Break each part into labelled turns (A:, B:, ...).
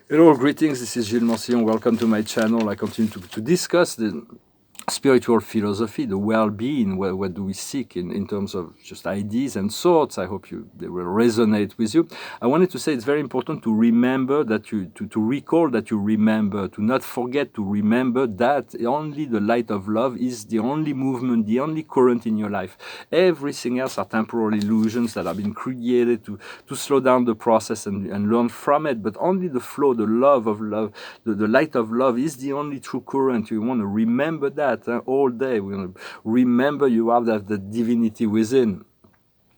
A: Hello, greetings. This is Gillesmansillon. Welcome to my channel. I continue to discuss the spiritual philosophy, the well-being. What do we seek in terms of just ideas and thoughts? I hope they will resonate with you. I wanted to say it's very important to remember that to recall that you remember, to not forget to remember that only the light of love is the only movement, the only current in your life. Everything else are temporal illusions that have been created to slow down the process and learn from it. But only the flow, the love of love, the light of love is the only true current. You want to remember that all day. We want to remember you have that divinity within.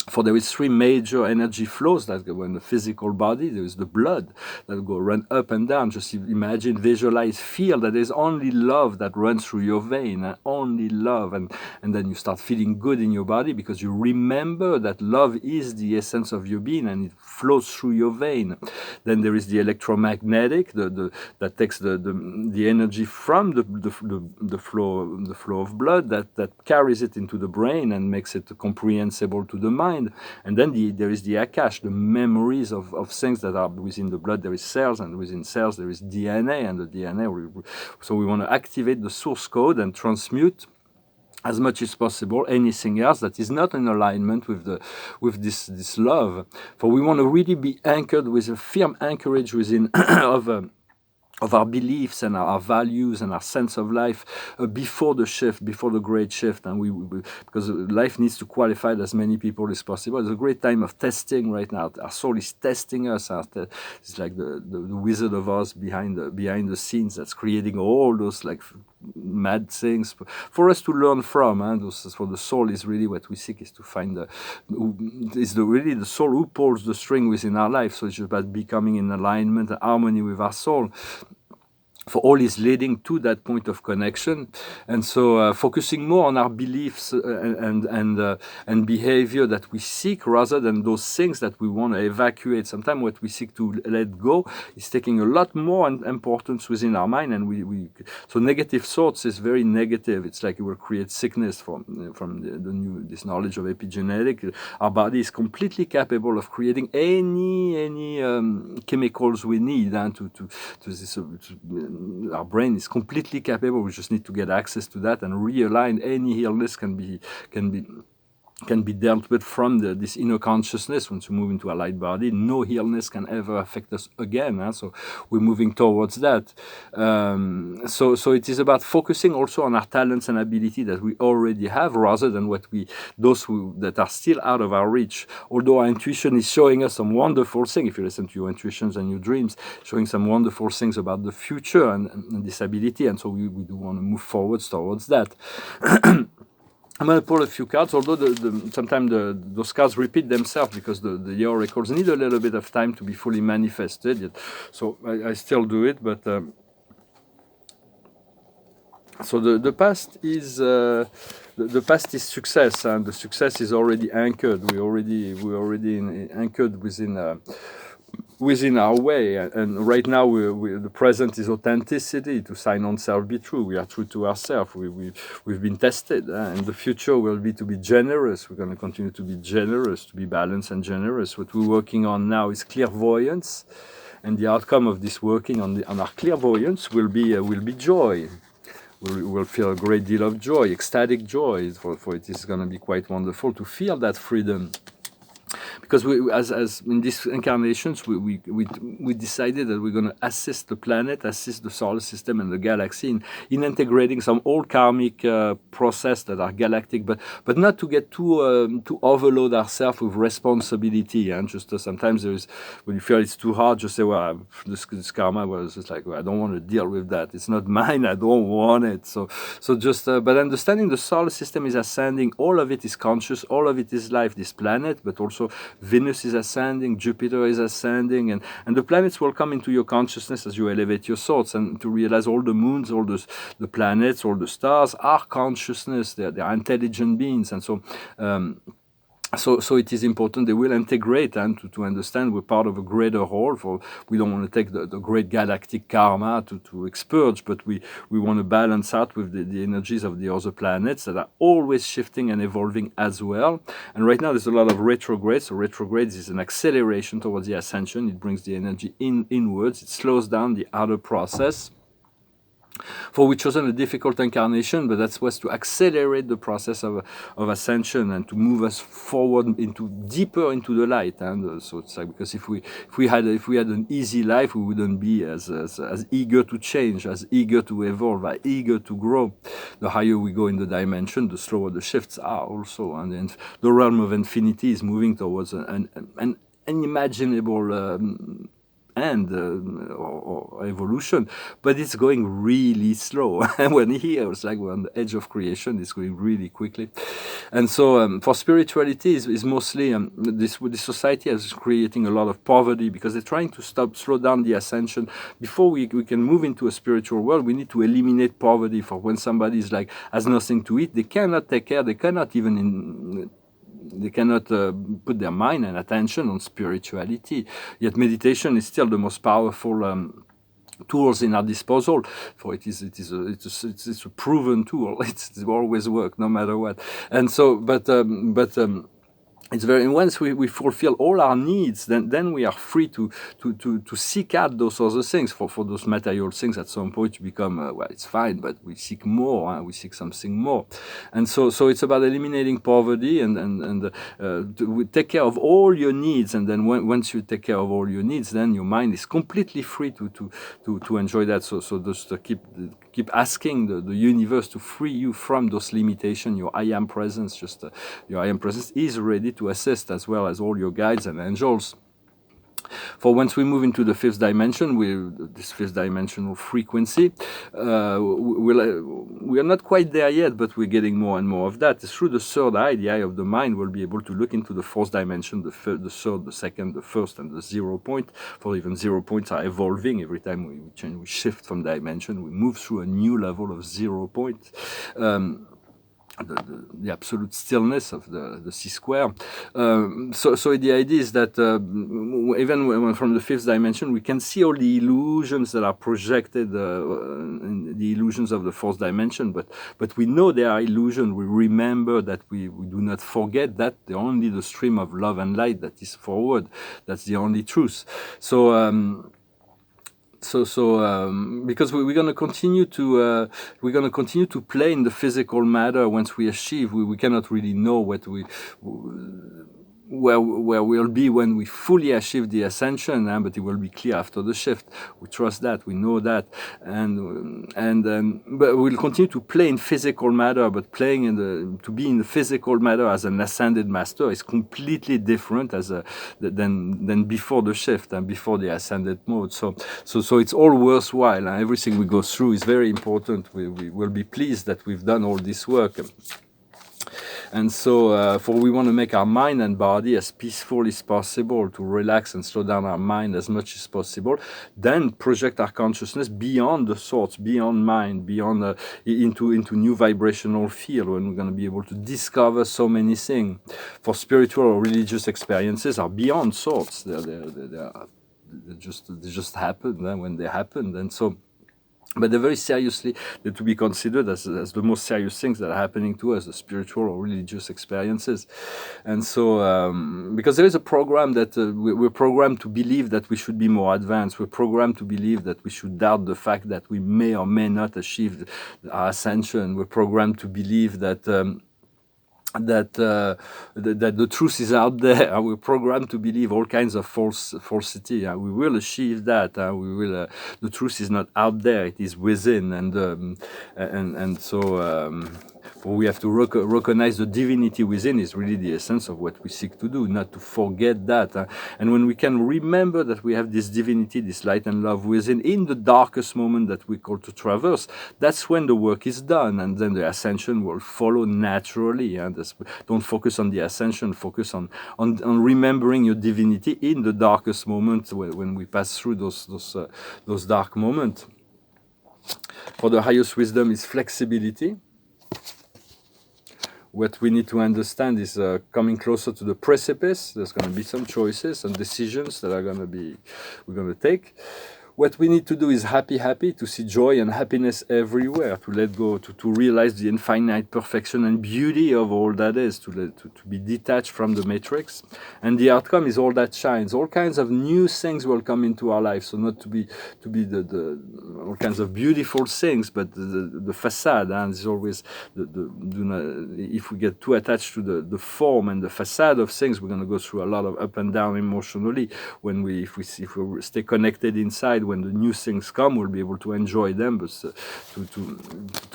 A: For there is three major energy flows that go in the physical body. There is the blood that go run up and down. Just imagine, visualize, feel that there's only love that runs through your vein, only love. And then you start feeling good in your body because you remember that love is the essence of your being and it flows through your vein. Then there is the electromagnetic, that takes the energy from the flow of blood that carries it into the brain and makes it comprehensible to the mind. And then there is the Akash, the memories of things that are within the blood. There is cells, and within cells there is DNA, and the DNA. So we want to activate the source code and transmute as much as possible anything else that is not in alignment with this love. For we want to really be anchored with a firm anchorage within of our beliefs and our values and our sense of life before the shift, before the great shift. And because life needs to qualify as many people as possible. It's a great time of testing right now. Our soul is testing us. It's like the Wizard of Oz behind the scenes that's creating all those like mad things for us to learn from. For the soul is really what we seek, is to find really the soul who pulls the string within our life. So it's just about becoming in alignment and harmony with our soul. For all is leading to that point of connection, and so focusing more on our beliefs and behavior that we seek, rather than those things that we want to evacuate. Sometimes what we seek to let go is taking a lot more importance within our mind, and so negative thoughts is very negative. It's like it will create sickness from this knowledge of epigenetic. Our body is completely capable of creating any chemicals we need our brain is completely capable. We just need to get access to that and realign. Any illness can be dealt with from this inner consciousness. Once we move into a light body, no illness can ever affect us again. So we're moving towards that. So it is about focusing also on our talents and ability that we already have, rather than that are still out of our reach. Although our intuition is showing us some wonderful things, if you listen to your intuitions and your dreams, showing some wonderful things about the future and this ability, and so we do want to move forwards towards that. I'm going to pull a few cards, although sometimes those cards repeat themselves because the oracles need a little bit of time to be fully manifested. So I still do it, but so the past is success, and the success is already anchored. We're already anchored within our way, and right now the present is authenticity, to sign on self, be true. We are true to ourselves. We've been tested, and the future will be to be generous. We're going to continue to be generous, to be balanced and generous. What we're working on now is clairvoyance, and the outcome of this working on our clairvoyance will be joy. We'll feel a great deal of joy, ecstatic joy. For it is going to be quite wonderful to feel that freedom. Because as in these incarnations, we decided that we're going to assist the planet, assist the solar system and the galaxy in integrating some old karmic process that are galactic, but not to get too overload ourselves with responsibility. And just sometimes when you feel it's too hard, just say, well, this karma was just like, well, I don't want to deal with that. It's not mine. I don't want it. So just but understanding the solar system is ascending. All of it is conscious. All of it is life. This planet, but also Venus is ascending, Jupiter is ascending, and the planets will come into your consciousness as you elevate your thoughts, and to realize all the moons, all the planets, all the stars are consciousness. They are intelligent beings, and so So it is important they will integrate and to understand we're part of a greater whole. For we don't want to take the great galactic karma to expurge, but we want to balance out with the energies of the other planets that are always shifting and evolving as well. And right now there's a lot of retrogrades. So retrogrades is an acceleration towards the ascension. It brings the energy inwards. It slows down the outer process. For we chosen a difficult incarnation, but that was to accelerate the process of ascension and to move us forward into deeper into the light. And so it's like, because if we had an easy life, we wouldn't be as eager to change, as eager to evolve, as eager to grow. The higher we go in the dimension, the slower the shifts are also. And the realm of infinity is moving towards an unimaginable and or evolution, but it's going really slow. And when here it's like we're on the edge of creation, it's going really quickly. And so for spirituality is mostly this society is creating a lot of poverty because they're trying to slow down the ascension. Before we can move into a spiritual world, we need to eliminate poverty. For when somebody is like has nothing to eat, they cannot take care, they cannot even they cannot put their mind and attention on spirituality. Yet meditation is still the most powerful tools in our disposal. For it's a proven tool. It's always work no matter what. And so, it's very, once we fulfill all our needs, then we are free to seek out those other things. For those material things, at some point you become well, it's fine, but we seek more. We seek something more, and so it's about eliminating poverty and to take care of all your needs. And then once you take care of all your needs, then your mind is completely free to enjoy that. So just to keep asking the universe to free you from those limitations. Your I am presence, your I am presence is ready to assist, as well as all your guides and angels. For once we move into the fifth dimension, this fifth dimensional frequency, we are not quite there yet, but we're getting more and more of that. Through the third eye, the eye of the mind, we'll be able to look into the fourth dimension, the third, the second, the first, and the 0 point. For even 0 points are evolving. Every time we change, we shift from dimension, we move through a new level of 0 point. The absolute stillness of the C square. So the idea is that even when from the fifth dimension, we can see all the illusions that are projected, the illusions of the fourth dimension, but we know they are illusions. We remember that we do not forget that only the stream of love and light that is forward. That's the only truth. Because we're going to continue to play in the physical matter. Once we achieve, we cannot really know where we'll be when we fully achieve the ascension, but it will be clear after the shift. We trust that, we know that, but we'll continue to play in physical matter. But playing to be in the physical matter as an ascended master is completely different than before the shift and before the ascended mode. So it's all worthwhile. Everything we go through is very important. We will be pleased that we've done all this work. And so, for we want to make our mind and body as peaceful as possible, to relax and slow down our mind as much as possible, then project our consciousness beyond the thoughts, beyond mind, beyond into new vibrational field, when we're going to be able to discover so many things. For spiritual or religious experiences are beyond thoughts. They just happen when they happen, and so. But they're very seriously to be considered as the most serious things that are happening to us, the spiritual or religious experiences. And so, because there is a program that we're programmed to believe that we should be more advanced. We're programmed to believe that we should doubt the fact that we may or may not achieve our ascension. We're programmed to believe that the truth is out there. We're programmed to believe all kinds of falsity. We will achieve that. The truth is not out there; it is within, and so we have to recognize the divinity within is really the essence of what we seek to do. Not to forget that. And when we can remember that we have this divinity, this light and love within, in the darkest moment that we call to traverse, that's when the work is done, and then the ascension will follow naturally. And don't focus on the ascension, focus on remembering your divinity in the darkest moment when we pass through those dark moments. For the highest wisdom is flexibility. what we need to understand is coming closer to the precipice. There's going to be some choices and decisions that we're going to take. What we need to do is happy, to see joy and happiness everywhere, to let go, to realize the infinite perfection and beauty of all that is, to be detached from the matrix. And the outcome is all that shines. All kinds of new things will come into our life. So not to be the all kinds of beautiful things, but the facade. And it's always if we get too attached to the form and the facade of things, we're going to go through a lot of up and down emotionally. If we stay connected inside, when the new things come, we'll be able to enjoy them, but to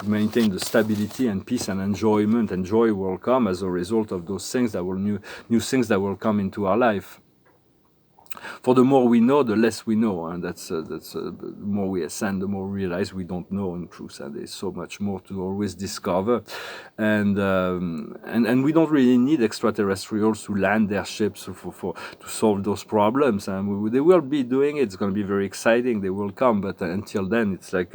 A: maintain the stability and peace and enjoyment. And joy will come as a result of those things that will new things that will come into our life. For the more we know, the less we know, and the more we ascend, the more we realize we don't know in truth, and there's so much more to always discover, and we don't really need extraterrestrials to land their ships to solve those problems, and they will be doing it. It's going to be very exciting. They will come, but until then, it's like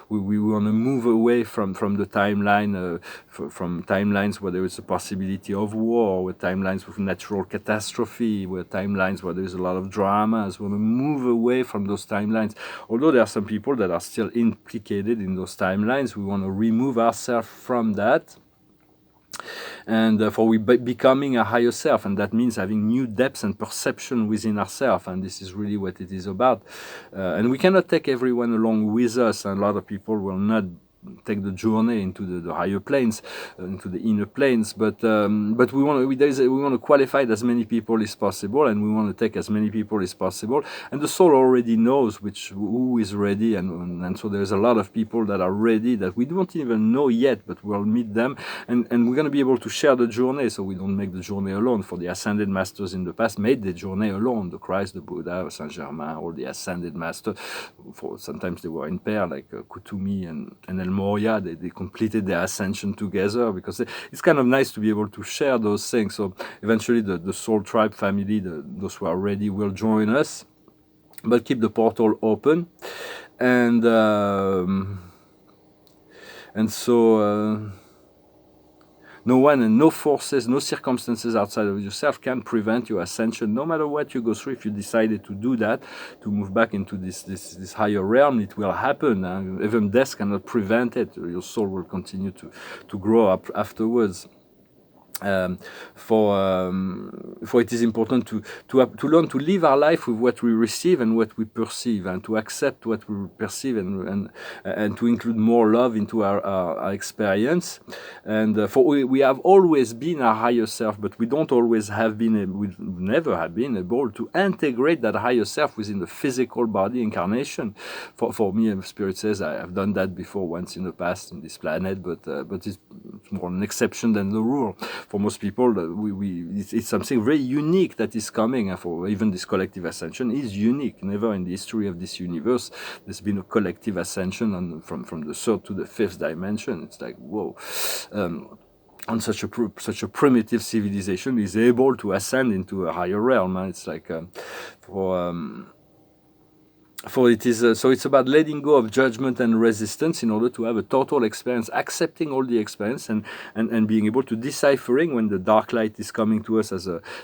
A: we want to move away from the timeline, from timelines where there is a possibility of war, with timelines with natural catastrophe, with timelines where there is a lot of dramas. We want to move away from those timelines. Although there are some people that are still implicated in those timelines, we want to remove ourselves from that. And for we becoming a higher self, and that means having new depths and perception within ourselves, and this is really what it is about. And we cannot take everyone along with us, and a lot of people will not take the journey into the higher planes, into the inner planes. But we want to qualify as many people as possible, and we want to take as many people as possible. And the soul already knows who is ready, and so there's a lot of people that are ready that we don't even know yet, but we'll meet them, and we're going to be able to share the journey, so we don't make the journey alone. For the ascended masters in the past made the journey alone. The Christ, the Buddha, Saint Germain, all the ascended masters. Sometimes they were in pair, like Kutumi and El Moria. They completed their ascension together, because it's kind of nice to be able to share those things. So eventually the Soul Tribe family, those who are ready, will join us, but keep the portal open. And so no one and no forces, no circumstances outside of yourself can prevent your ascension. No matter what you go through, if you decided to do that, to move back into this higher realm, it will happen. Even death cannot prevent it. Your soul will continue to grow up afterwards. For it is important to learn to live our life with what we receive and what we perceive, and to accept what we perceive, and to include more love into our experience. And for we have always been our higher self, but we don't always have been, we never have been able to integrate that higher self within the physical body incarnation. For me, Spirit says I have done that before once in the past in this planet, but it's more an exception than the rule. For most people, it's something very unique that is coming. And for even this collective ascension is unique. Never in the history of this universe there's been a collective ascension from the third to the fifth dimension. It's like, whoa. And such a primitive civilization is able to ascend into a higher realm. And it's like for it is so it's about letting go of judgment and resistance in order to have a total experience, accepting all the experience, and being able to deciphering when the dark light is coming to us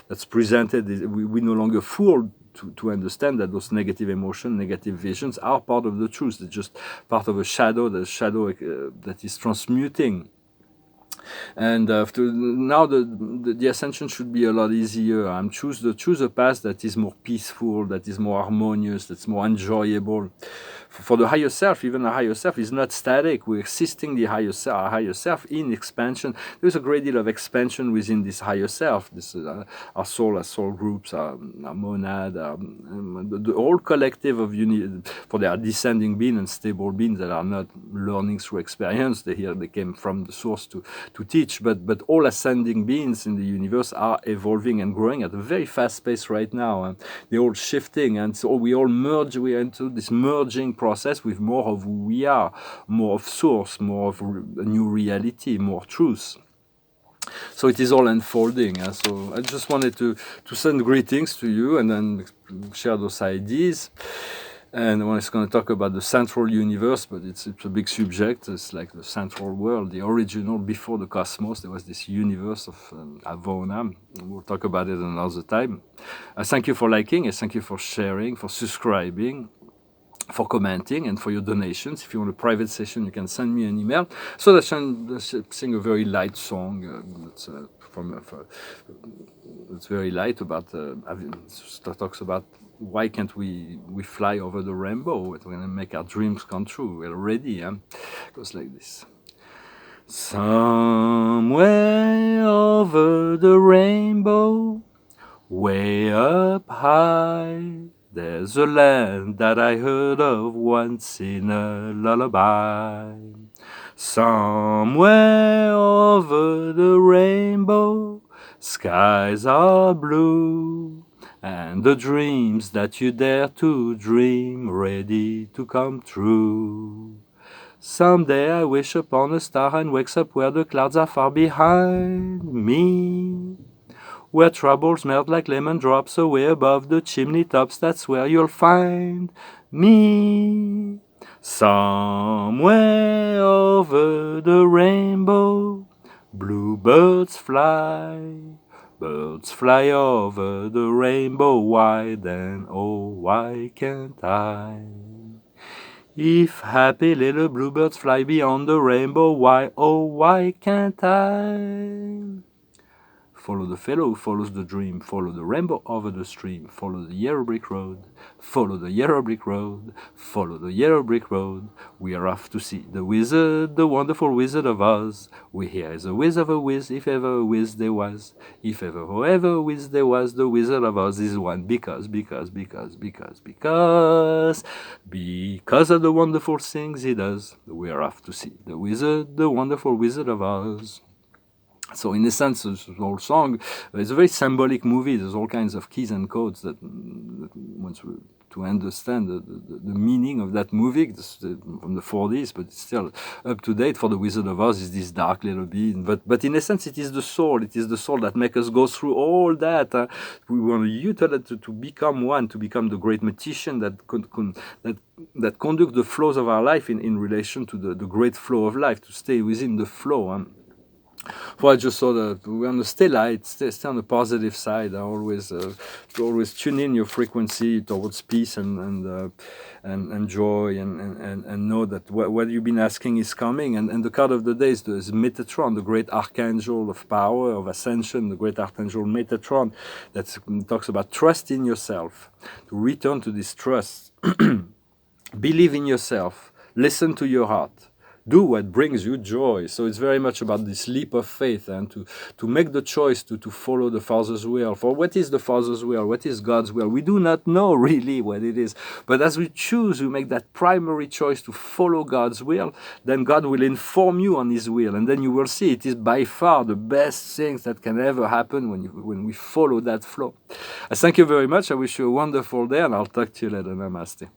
A: that's presented. We no longer fool to understand that those negative emotions, negative visions are part of the truth. They're just part of a shadow, that is transmuting. And now the ascension should be a lot easier. Choose a path that is more peaceful, that is more harmonious, that's more enjoyable. For the higher self, even the higher self is not static. We're assisting the higher self in expansion. There's a great deal of expansion within this higher self. This our soul groups, our monad, the whole collective of for there are descending beings and stable beings that are not learning through experience. They came from the source to teach, but all ascending beings in the universe are evolving and growing at a very fast pace right now, and they're all shifting, and so we all merge. We are into this merging process with more of who we are, more of source, more of a new reality, more truth. So it is all unfolding. So I just wanted to send greetings to you and then share those ideas. And one is going to talk about the central universe, but it's a big subject. It's like the central world, the original, before the cosmos. There was this universe of Avona. We'll talk about it another time. Thank you for liking. Thank you for sharing, for subscribing, for commenting, and for your donations. If you want a private session, you can send me an email so that I can sing a very light song it's very light about talks about why can't we fly over the rainbow? We're going to make our dreams come true. We're ready. It goes like this. Somewhere over the rainbow, way up high, there's a land that I heard of once in a lullaby. Somewhere over the rainbow, skies are blue, and the dreams that you dare to dream ready to come true. Someday I wish upon a star and wakes up where the clouds are far behind me, where troubles melt like lemon drops away above the chimney tops. That's where you'll find me. Somewhere over the rainbow, bluebirds fly. Birds fly over the rainbow wide, and oh, why can't I? If happy little bluebirds fly beyond the rainbow, why, oh, why can't I? Follow the fellow who follows the dream, follow the rainbow over the stream, follow the yellow brick road, follow the yellow brick road, follow the yellow brick road. We are off to see the wizard, the wonderful Wizard of Oz. We here is a whiz of a whiz, if ever a whiz there was. If ever, however a whiz there was, the Wizard of Oz is one. Because of the wonderful things he does. We are off to see the wizard, the wonderful Wizard of Oz. So in a sense, the whole song is a very symbolic movie. There's all kinds of keys and codes that once to understand the meaning of that movie from the 40s, but it's still up to date. For the Wizard of Oz is this dark little being, but in a sense, it is the soul. It is the soul that makes us go through all that. We want to utilize to become one, to become the great magician that conduct the flows of our life in relation to the great flow of life, to stay within the flow. Well, I just saw that we want to stay light, stay on the positive side. Always tune in your frequency towards peace and joy, and know that what you've been asking is coming. And the card of the day is Metatron, the great archangel of power, of ascension, the great archangel Metatron, that talks about trust in yourself, to return to this trust. Believe in yourself, listen to your heart. Do what brings you joy. So it's very much about this leap of faith and to make the choice to follow the Father's will. For what is the Father's will? What is God's will? We do not know really what it is. But as we choose, we make that primary choice to follow God's will, then God will inform you on His will. And then you will see it is by far the best things that can ever happen when we follow that flow. I thank you very much. I wish you a wonderful day, and I'll talk to you later. Namaste.